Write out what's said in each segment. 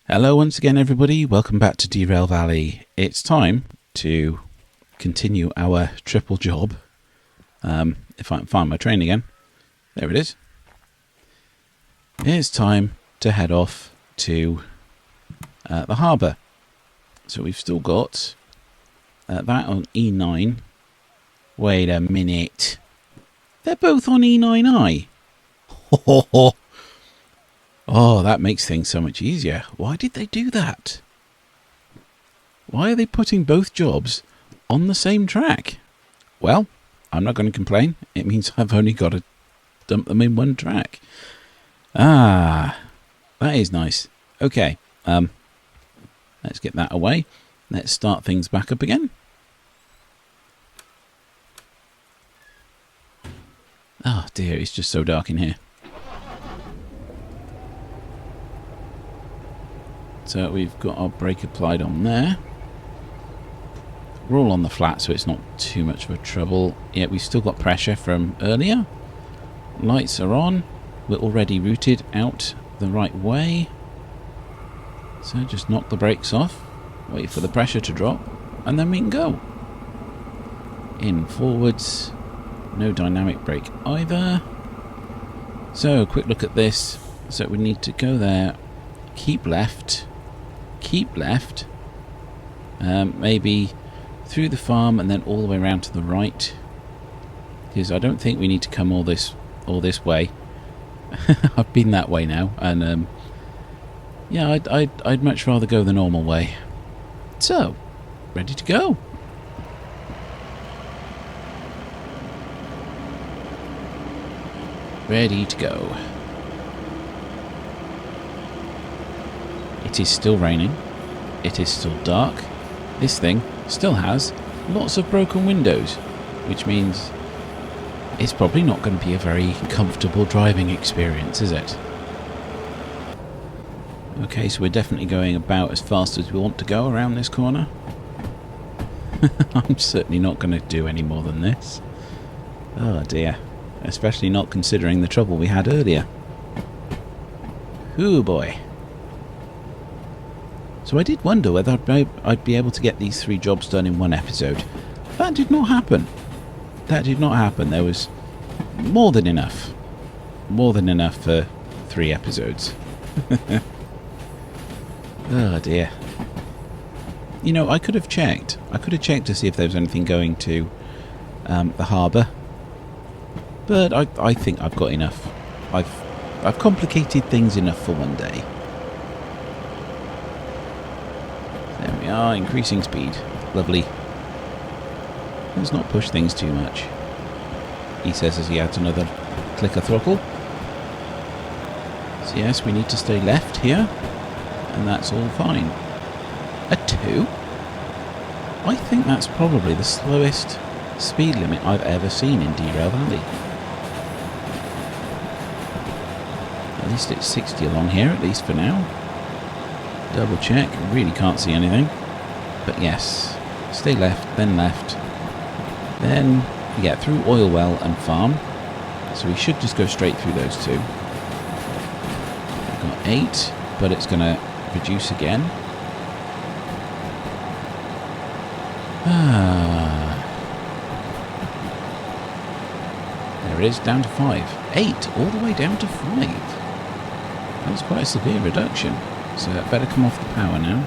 Hello once again everybody, welcome back to Derail Valley. It's time to continue our triple job. If I can find my train again. There it is. It's time to head off to the harbour. So we've still got that on E9. Wait a minute. They're both on E9i. Oh, that makes things so much easier. Why did they do that? Why are they putting both jobs on the same track? Well, I'm not going to complain. It means I've only got to dump them in one track. Ah, that is nice. Okay, let's get that away. Let's start things back up again. Oh dear, it's just so dark in here. So we've got our brake applied on there. We're all on the flat, so it's not too much of a trouble. Yeah, we've still got pressure from earlier. Lights are on. We're already routed out the right way. So just knock the brakes off. Wait for the pressure to drop. And then we can go. In forwards. No dynamic brake either. So, quick look at this. So we need to go there. Keep left. Keep left, maybe through the farm and then all the way around to the right, because I don't think we need to come all this way. I've been that way now, and yeah, I'd much rather go the normal way. So, ready to go. Ready to go. It is still raining. It is still dark. This thing still has lots of broken windows, which means it's probably not going to be a very comfortable driving experience, is it? Okay, so we're definitely going about as fast as we want to go around this corner. I'm certainly not going to do any more than this. Oh dear. Especially not considering the trouble we had earlier. Ooh boy. So I did wonder whether I'd be able to get these 3 jobs done in one episode. That did not happen. That did not happen. There was more than enough. More than enough for 3 episodes. Oh dear. You know, I could have checked. I could have checked to see if there was anything going to the harbour. But I think I've got enough. I've complicated things enough for one day. There we are, increasing speed. Lovely. Let's not push things too much, he says as he adds another click of throttle. So yes, we need to stay left here, and that's all fine. A 2? I think that's probably the slowest speed limit I've ever seen in Derail Valley. At least it's 60 along here, at least for now. Double check, really can't see anything. But yes, stay left, then we get through oil well and farm. So we should just go straight through those 2. We've got 8, but it's going to reduce again. There it is, down to 5. 8, all the way down to 5. That was quite a severe reduction. So that better come off the power now.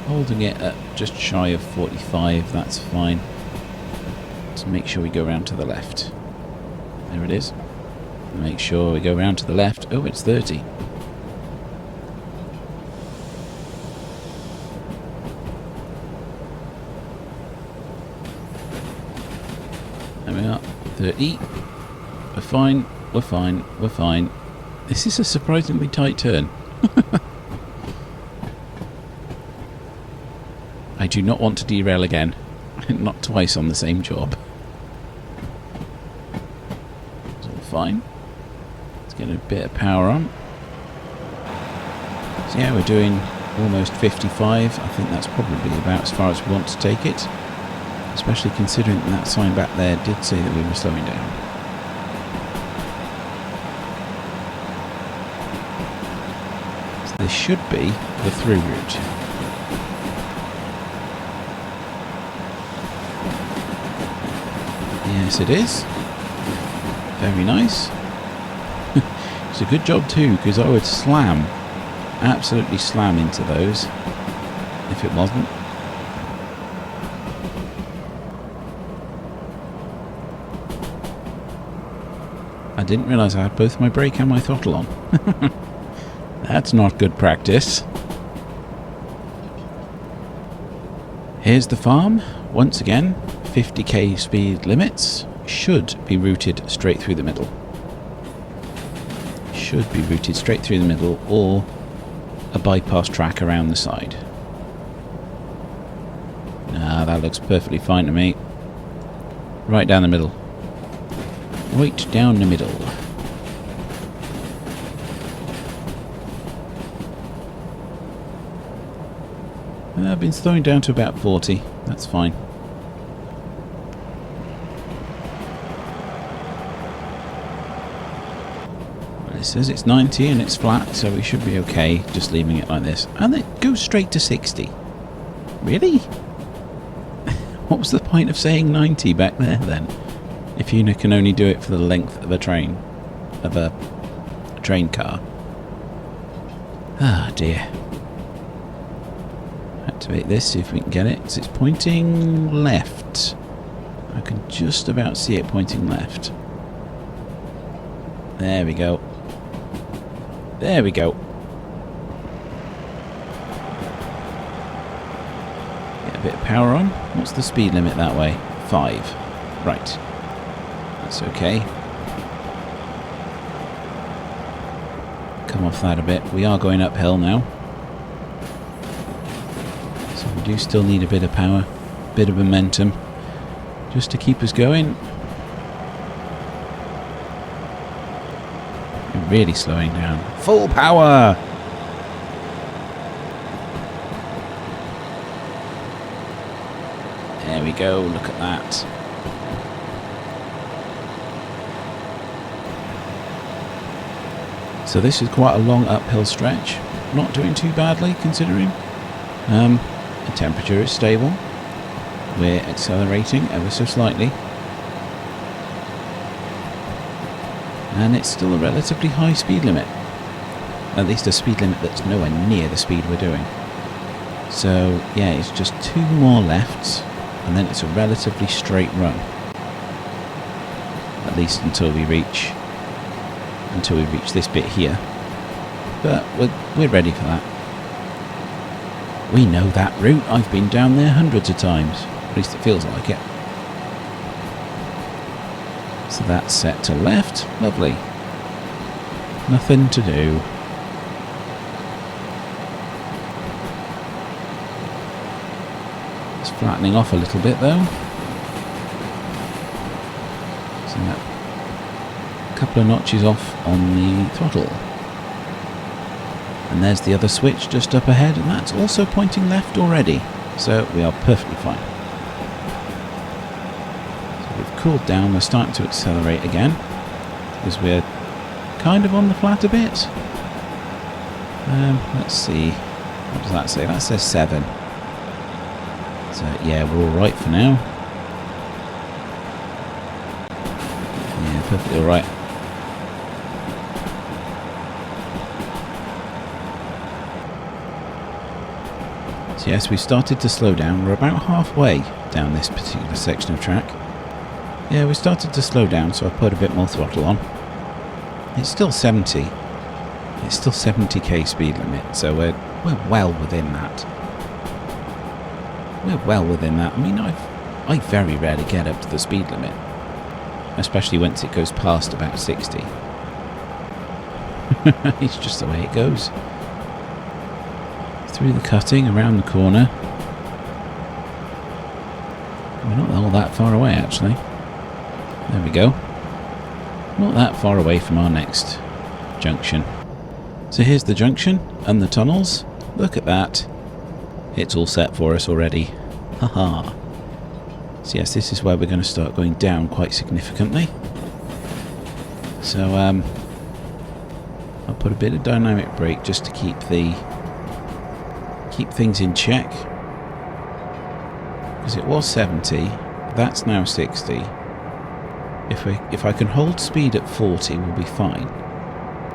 Holding it at just shy of 45, that's fine. Let's make sure we go around to the left. There it is. Make sure we go around to the left. Oh, it's 30. There we are. 30. We're fine. We're fine. We're fine. This is a surprisingly tight turn. I do not want to derail again. Not twice on the same job. It's all fine. Let's get a bit of power on. So yeah, we're doing almost 55. I think that's probably about as far as we want to take it. Especially considering that sign back there did say that we were slowing down. This should be the through route. Yes, it is. Very nice. It's a good job too, because I would slam, absolutely slam into those if it wasn't. I didn't realise I had both my brake and my throttle on. That's not good practice. Here's the farm. Once again, 50k speed limits. Should be routed straight through the middle. Should be routed straight through the middle, or a bypass track around the side. Nah, that looks perfectly fine to me. Right down the middle. Right down the middle. I've been slowing down to about 40. That's fine. Well, it says it's 90 and it's flat, so we should be okay just leaving it like this. And it goes straight to 60. Really? What was the point of saying 90 back there then? If you can only do it for the length of a train. Of a train car. Ah, dear. Activate this, see if we can get it. So it's pointing left. I can just about see it pointing left. There we go. There we go. Get a bit of power on. What's the speed limit that way? 5. Right. That's okay. Come off that a bit. We are going uphill now. So we do still need a bit of power, a bit of momentum, just to keep us going. We're really slowing down. Full power! There we go, look at that. So this is quite a long uphill stretch. Not doing too badly considering. The temperature is stable. We're accelerating ever so slightly. And it's still a relatively high speed limit. At least a speed limit that's nowhere near the speed we're doing. So yeah, it's just 2 more lefts and then it's a relatively straight run. At least until we reach this bit here. But we're ready for that. We know that route. I've been down there hundreds of times. At least it feels like it. So that's set to left. Lovely. Nothing to do. It's flattening off a little bit though. So that couple of notches off on the throttle. And there's the other switch just up ahead, and that's also pointing left already. So we are perfectly fine. So we've cooled down, we're starting to accelerate again, because we're kind of on the flat a bit. Let's see, what does that say? That says 7. So yeah, we're alright for now. Yeah, perfectly alright. So yes, we started to slow down. We're about halfway down this particular section of track. Yeah, we started to slow down, so I put a bit more throttle on. It's still 70. It's still 70k speed limit, so we're well within that. We're well within that. I mean, I very rarely get up to the speed limit, especially once it goes past about 60. It's just the way it goes. Through the cutting, around the corner. We're not all that far away, actually. There we go. Not that far away from our next junction. So here's the junction and the tunnels. Look at that. It's all set for us already. Haha. So yes, this is where we're going to start going down quite significantly. So I'll put a bit of dynamic brake just to keep things in check. Because it was 70, that's now 60. If I can hold speed at 40, we'll be fine.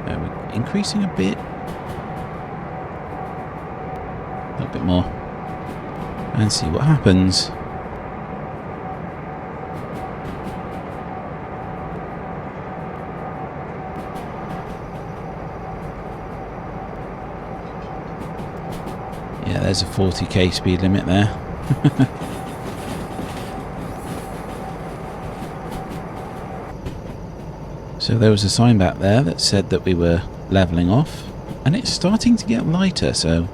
We're increasing a bit. A little bit more. And see what happens. Yeah, there's a 40k speed limit there. So there was a sign back there that said that we were levelling off, and it's starting to get lighter, so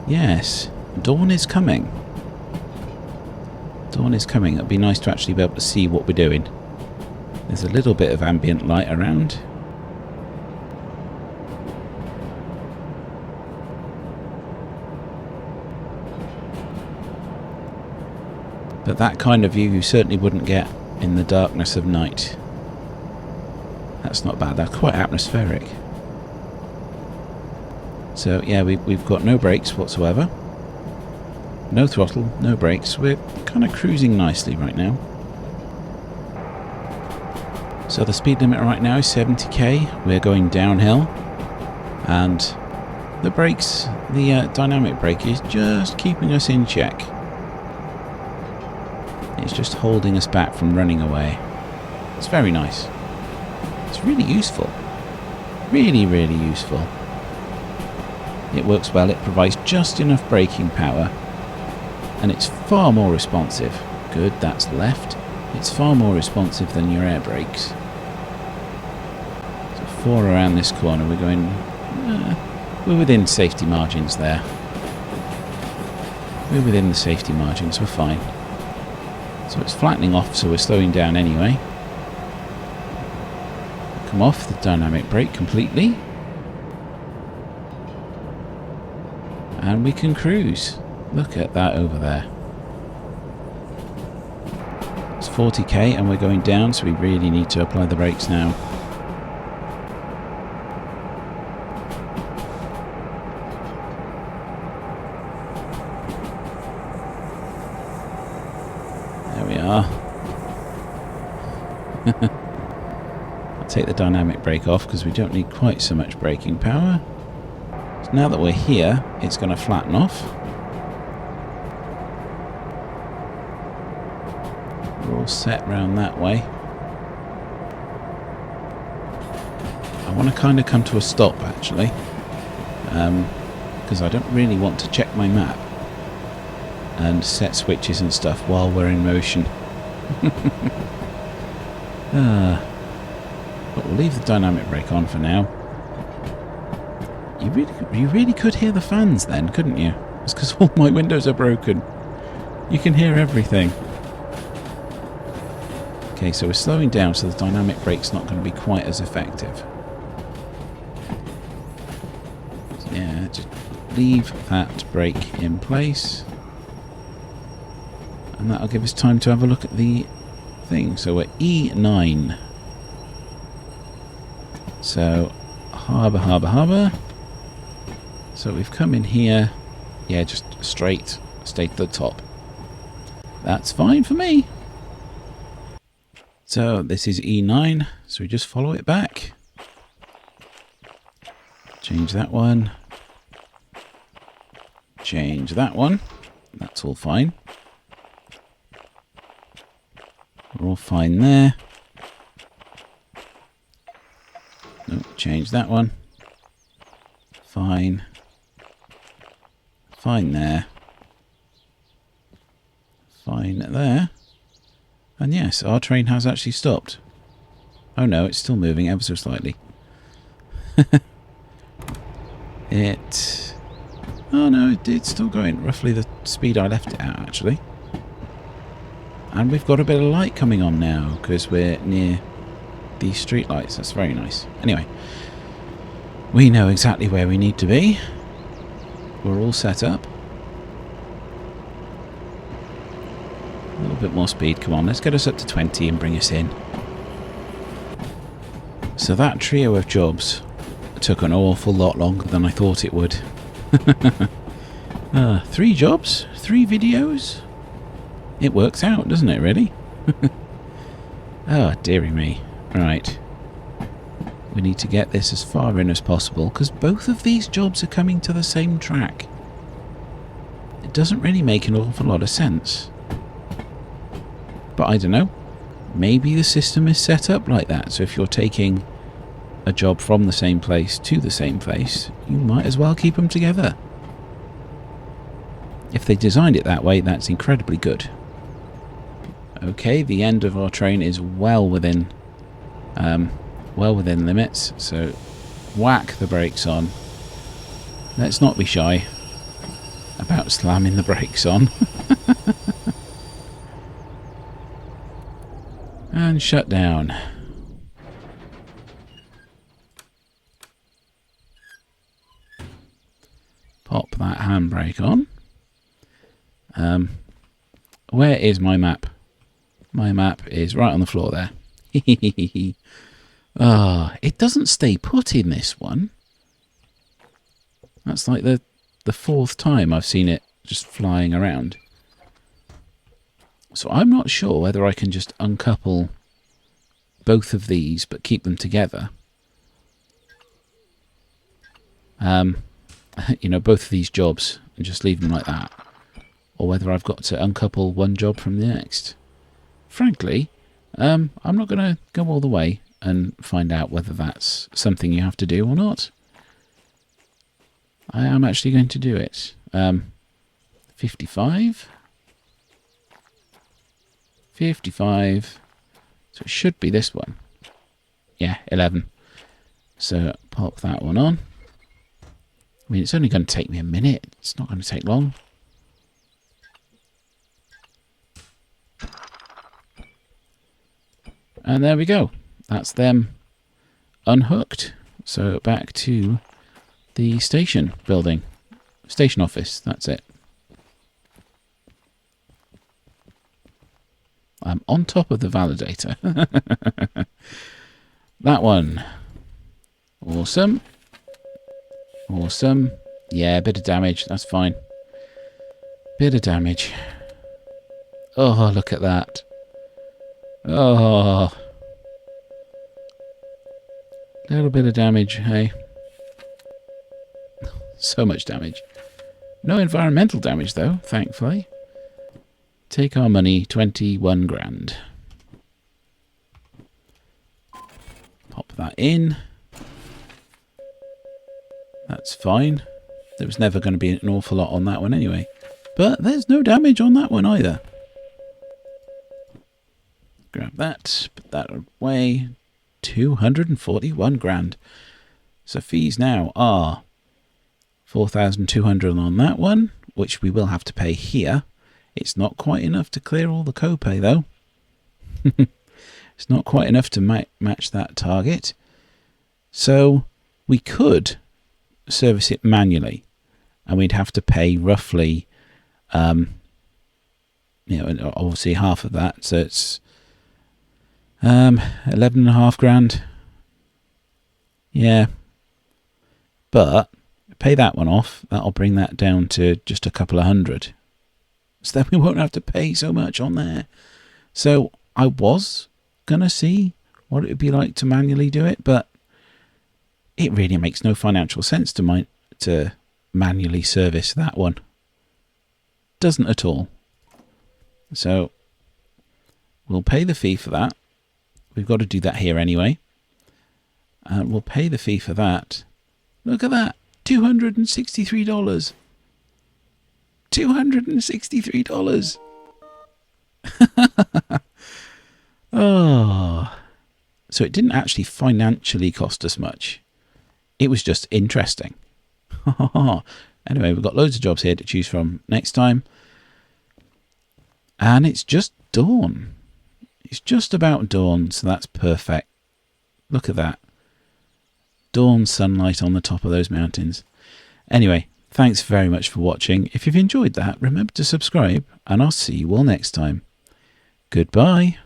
yes, dawn is coming. Dawn is coming. It'd be nice to actually be able to see what we're doing. There's a little bit of ambient light around. But that kind of view you certainly wouldn't get in the darkness of night. That's not bad. That's quite atmospheric. So yeah, we've got no brakes whatsoever. No throttle, no brakes. We're kind of cruising nicely right now. So the speed limit right now is 70k. We're going downhill. And the brakes, the dynamic brake is just keeping us in check. It's just holding us back from running away. It's very nice. It's really useful. Really, really useful. It works well. It provides just enough braking power. And it's far more responsive. Good, that's left. It's far more responsive than your air brakes. So 4 around this corner. We're going... we're within safety margins there. We're within the safety margins. We're fine. So it's flattening off, so we're slowing down anyway. Come off the dynamic brake completely. And we can cruise. Look at that over there. It's 40k and we're going down, so we really need to apply the brakes now. There we are. I'll take the dynamic brake off because we don't need quite so much braking power. So now that we're here, it's going to flatten off. We're all set round that way. I want to kind of come to a stop actually, because I don't really want to check my map and set switches and stuff while we're in motion. But we'll leave the dynamic brake on for now. You really could hear the fans then, couldn't you? It's because all my windows are broken. You can hear everything. Okay, so we're slowing down, so the dynamic brake's not going to be quite as effective. So yeah, just leave that brake in place. And that'll give us time to have a look at the thing. So we're E9. So, Harbour, Harbour, Harbour. So we've come in here. Yeah, just straight to the top. That's fine for me. So this is E9, so we just follow it back. Change that one. Change that one. That's all fine. We're all fine there. No, change that one. Fine. Fine there. Fine there. And yes, our train has actually stopped. Oh no, it's still moving ever so slightly. Oh no, it's still going roughly the speed I left it at actually. And we've got a bit of light coming on now because we're near these street lights. That's very nice. Anyway, we know exactly where we need to be. We're all set up. A little bit more speed, come on, let's get us up to 20 and bring us in. So that trio of jobs took an awful lot longer than I thought it would. 3 jobs, 3 videos. It works out, doesn't it, really? Oh, dearie me. Right. We need to get this as far in as possible, because both of these jobs are coming to the same track. It doesn't really make an awful lot of sense. But I don't know. Maybe the system is set up like that, so if you're taking a job from the same place to the same place, you might as well keep them together. If they designed it that way, that's incredibly good. Okay, the end of our train is well within limits, so whack the brakes on. Let's not be shy about slamming the brakes on. And shut down. Pop that handbrake on. Where is my map? My map is right on the floor there. Ah, it doesn't stay put in this one. That's like the 4th time I've seen it just flying around. So I'm not sure whether I can just uncouple both of these but keep them together. You know, both of these jobs and just leave them like that. Or whether I've got to uncouple one job from the next. Frankly, I'm not going to go all the way and find out whether that's something you have to do or not. I am actually going to do it. 55. 55. So it should be this one. Yeah, 11. So pop that one on. I mean, it's only going to take me a minute. It's not going to take long. And there we go. That's them unhooked. So back to the station building. Station office, that's it. I'm on top of the validator. That one. Awesome. Awesome. Yeah, a bit of damage. That's fine. Bit of damage. Oh, look at that. Oh. Little bit of damage, hey. So much damage. No environmental damage, though, thankfully. Take our money, 21 grand. Pop that in. That's fine. There was never going to be an awful lot on that one anyway. But there's no damage on that one either. Grab that, put that away. 241 grand. So fees now are 4,200 on that one, which we will have to pay here. It's not quite enough to clear all the copay, though. It's not quite enough to match that target. So we could service it manually, and we'd have to pay roughly, obviously half of that. So it's 11.5 grand. Yeah. But pay that one off. That'll bring that down to just a couple of hundred. So then we won't have to pay so much on there. So I was going to see what it would be like to manually do it, but it really makes no financial sense to manually service that one. Doesn't at all. So we'll pay the fee for that. We've got to do that here anyway. We'll pay the fee for that. Look at that. $263. $263. Oh. So it didn't actually financially cost us much. It was just interesting. Anyway, we've got loads of jobs here to choose from next time. And it's just dawn. It's just about dawn, so that's perfect. Look at that. Dawn sunlight on the top of those mountains. Anyway, thanks very much for watching. If you've enjoyed that, remember to subscribe, and I'll see you all next time. Goodbye.